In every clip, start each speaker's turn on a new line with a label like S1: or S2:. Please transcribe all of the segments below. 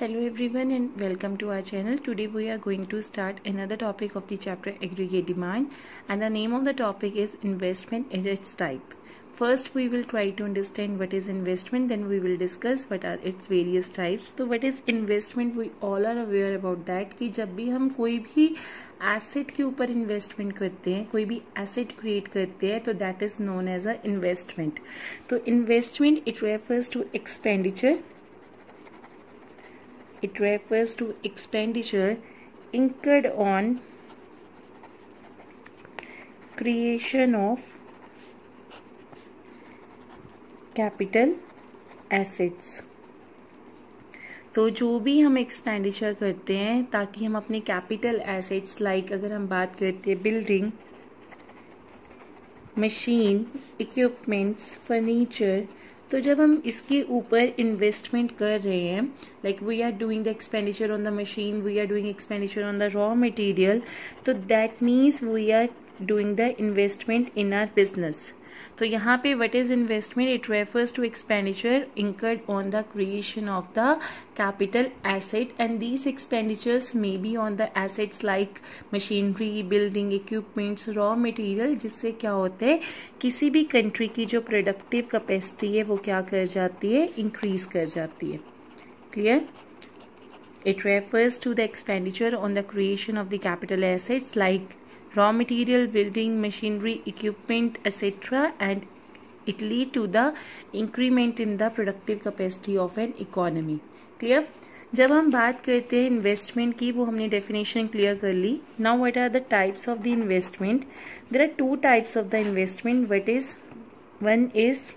S1: Hello everyone and welcome to our channel. Today we are going to start another topic of the chapter aggregate demand, and the name of the topic is investment and its type. First we will try to understand what is investment, then we will discuss what are its various types. So what is investment, we all are aware about that कि जब भी हम कोई भी asset के ऊपर investment करते हैं, कोई भी एसेट क्रिएट करते हैं, तो that is known as a investment. तो investment it refers to expenditure. It refers to expenditure incurred on creation of capital assets. तो जो भी हम एक्सपेंडिचर करते हैं ताकि हम अपने कैपिटल एसेट्स लाइक अगर हम बात करते हैं बिल्डिंग, मशीन, इक्विपमेंट्स, फर्नीचर, तो जब हम इसके ऊपर इन्वेस्टमेंट कर रहे हैं like we are doing the expenditure on the machine, we are doing expenditure on the raw material, तो that means we are doing the investment in our business. तो यहाँ पे what is investment, it refers to expenditure incurred on the creation of the capital asset and these expenditures may be on the assets like machinery, building, equipments, raw material, जिससे क्या होता है किसी भी country की जो प्रोडक्टिव कैपेसिटी है वो क्या कर जाती है, इंक्रीज कर जाती है. Clear? It refers to the expenditure on the creation of the capital assets like raw material, building, machinery, equipment, etc. and it lead to the increment in the productive capacity of an economy. Clear? जब हम बात करते हैं investment की, वो हमने definition clear कर ली. Now what are the types of the investment? There are two types of the investment. What is one is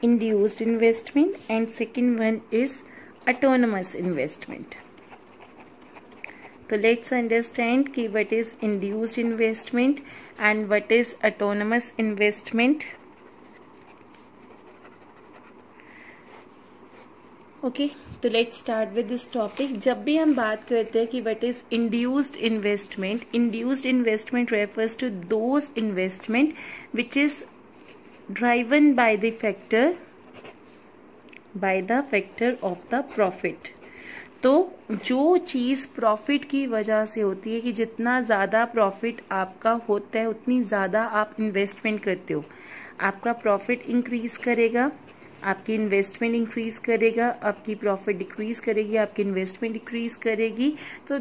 S1: induced investment and second one is autonomous investment. So let's understand कि what is induced investment and what is autonomous investment. Okay, तो let's start with this topic. जब भी हम बात करते हैं कि what is induced investment refers to those investment which is driven by the factor of the profit. तो जो चीज़ प्रॉफिट की वजह से होती है कि जितना ज़्यादा प्रॉफिट आपका होता है उतनी ज़्यादा आप इन्वेस्टमेंट करते हो, आपका प्रॉफिट इंक्रीज करेगा, आपकी इन्वेस्टमेंट इंक्रीज करेगा, आपकी प्रॉफिट डिक्रीज करेगी, आपकी इन्वेस्टमेंट डिक्रीज करेगी. तो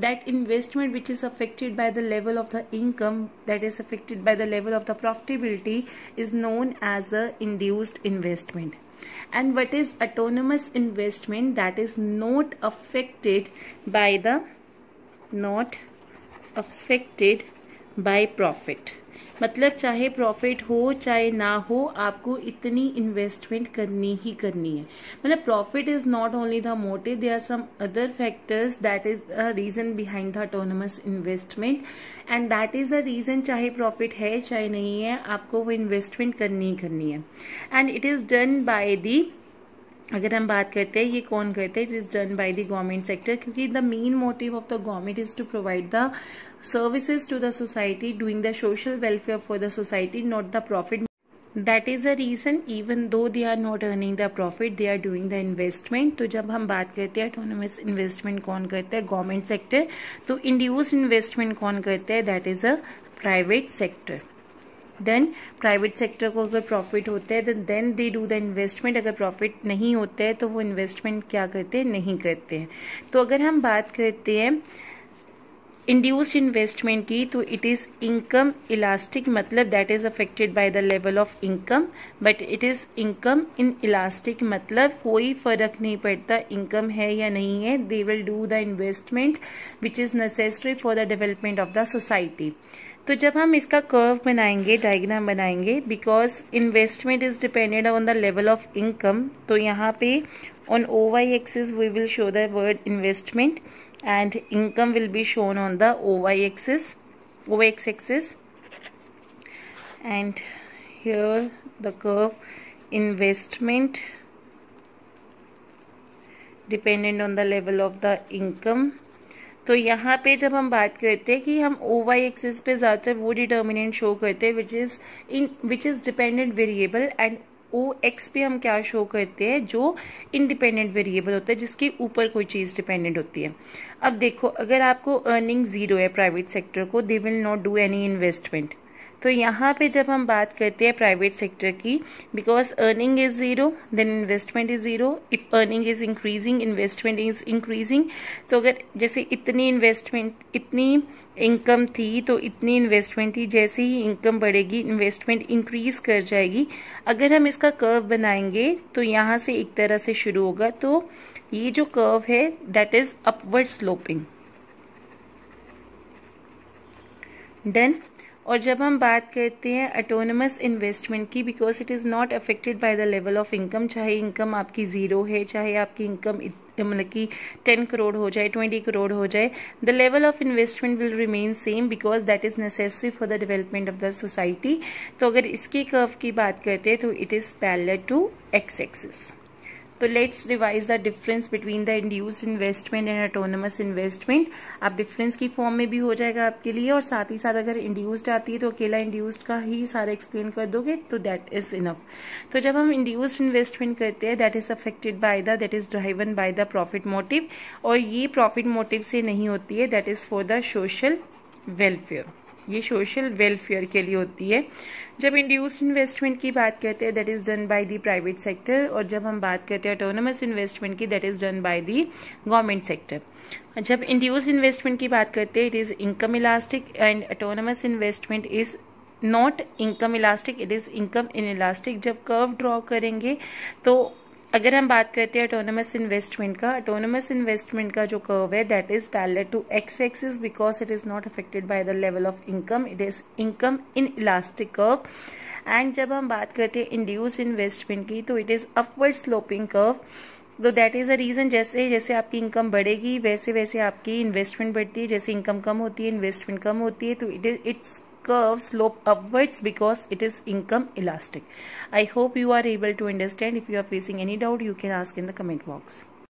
S1: that investment which is affected by the level of the income, that is affected by the level of the profitability, is known as a induced investment. And what is autonomous investment? That is not affected by profit. मतलब चाहे profit हो चाहे ना हो, आपको इतनी investment करनी ही करनी है. मतलब profit is not only the motive, there are some other factors that is the reason behind the autonomous investment and that is the reason चाहे प्रॉफिट है चाहे नहीं है, आपको वो इन्वेस्टमेंट करनी ही करनी है. And it is done by the, अगर हम बात करते हैं ये कौन करते हैं, it is done by the government sector, क्योंकि the main motive of the government is to provide the services to the society, doing the social welfare for the society, not the profit. That is the reason even though they are not earning the profit, they are doing the investment. तो जब हम बात करते हैं autonomous investment कौन करता है, government sector. तो induced investment कौन करता है, that is a private sector. Then private sector को अगर प्रॉफिट होता है तो then they do the investment. अगर प्रॉफिट नहीं होता है तो वो इन्वेस्टमेंट क्या करते हैं, नहीं करते हैं. तो अगर हम बात करते हैं इंड्यूस्ड इन्वेस्टमेंट की, तो इट इज इनकम इलास्टिक, मतलब that is affected by the level of income, but it is income in elastic, मतलब कोई फर्क नहीं पड़ता इनकम है या नहीं है, they will do the investment which is necessary for the development of the society. तो जब हम इसका कर्व बनाएंगे, डायग्राम बनाएंगे, because investment is depended on the level of income, तो यहाँ पे on OY axis we will show the word investment and income will be shown on the OX axis, and here the curve investment dependent on the level of the income. तो यहाँ पे जब हम बात करते हैं कि हम OY एक्सिस पे ज़्यादातर वो डिटर्मिनेंट शो करते हैं which is dependent variable, and OX पे हम क्या शो करते हैं, जो इंडिपेंडेंट वेरिएबल होता है, जिसके ऊपर कोई चीज डिपेंडेंट होती है। अब देखो, अगर आपको अर्निंग 0 है प्राइवेट सेक्टर को, they will not do any investment. तो यहाँ पे जब हम बात करते हैं प्राइवेट सेक्टर की, because earning is 0 then investment is 0, if earning is increasing investment is increasing. तो अगर जैसे इतनी इन्वेस्टमेंट, इतनी इनकम थी तो इतनी इन्वेस्टमेंट थी, जैसे ही इनकम बढ़ेगी इन्वेस्टमेंट इंक्रीज कर जाएगी। अगर हम इसका कर्व बनाएंगे तो यहाँ से एक तरह से शुरू होगा, तो ये जो कर्व है that is upward sloping. Done. और जब हम बात करते हैं ऑटोनमस इन्वेस्टमेंट की, because it is not affected by the level of income, चाहे इनकम आपकी 0 है, चाहे आपकी इनकम मतलब कि 10 करोड़ हो जाए, 20 करोड़ हो जाए, the level of investment will remain same because that is necessary for the development of the society. तो अगर इसके कर्व की बात करते हैं तो it is parallel to x axis. तो let's revise the difference between the induced investment and autonomous investment. आप डिफरेंस की फॉर्म में भी हो जाएगा आपके लिए, और साथ ही साथ अगर इंड्यूस्ड आती है तो अकेला इंड्यूस्ड का ही सारा एक्सप्लेन कर दोगे तो दैट इज इनफ। तो जब हम इंड्यूस्ड इन्वेस्टमेंट करते हैं that is affected by the, that is driven by the profit motive, और ये प्रॉफिट मोटिव से नहीं होती है, that is for the social welfare, ये सोशल वेलफेयर के लिए होती है। जब इंड्यूस्ड इन्वेस्टमेंट की बात करते हैं that is done by the private sector, और जब हम बात करते हैं ऑटोनमस इन्वेस्टमेंट की that is done by the government sector. जब इंड्यूस्ड इन्वेस्टमेंट की बात करते हैं it is income elastic and autonomous investment is not income elastic, it is income in elastic. जब कर्व ड्रॉ करेंगे तो अगर हम बात करते हैं ऑटोनमस इन्वेस्टमेंट का जो कर्व है that is parallel to x axis because it is not affected by the level of income, it is income in elastic curve. And जब हम बात करते हैं इंड्यूस्ड इन्वेस्टमेंट की तो it is upward sloping curve. तो that is a reason, जैसे जैसे आपकी इनकम बढ़ेगी वैसे वैसे आपकी इन्वेस्टमेंट बढ़ती है, जैसे इनकम कम होती है इन्वेस्टमेंट कम होती है, तो it's curve slope upwards because it is income elastic. I hope you are able to understand. If you are facing any doubt you can ask in the comment box.